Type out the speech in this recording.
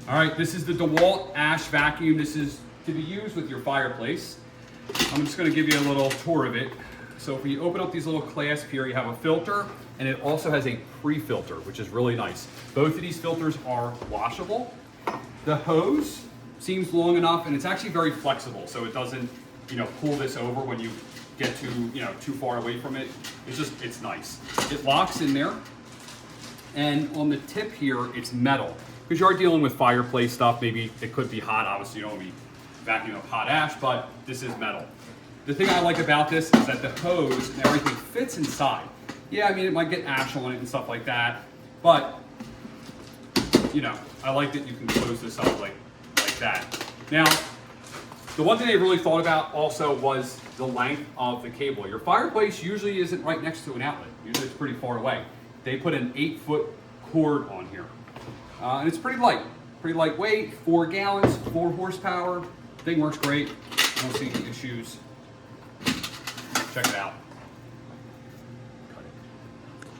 All right, this is the DEWALT ash vacuum. This is to be used with your fireplace. I'm just gonna give you a little tour of it. So if we open up these little clasps here, you have a filter, and it also has a pre-filter, which is really nice. Both of these filters are washable. The hose seems long enough, and it's actually very flexible, so it doesn't, pull this over when you get too far away from it. It's nice. It locks in there, and on the tip here, it's metal. Because you are dealing with fireplace stuff, maybe it could be hot. Obviously, you don't want to be vacuuming up hot ash, but this is metal. The thing I like about this is that the hose and everything fits inside. Yeah, I mean, it might get ash on it and stuff like that, but, I like that you can close this up like that. Now, the one thing they really thought about also was the length of the cable. Your fireplace usually isn't right next to an outlet. Usually it's pretty far away. They put an 8-foot cord on here. And it's pretty lightweight, 4 gallons, 4 horsepower. Thing works great. I don't see any issues. Check it out.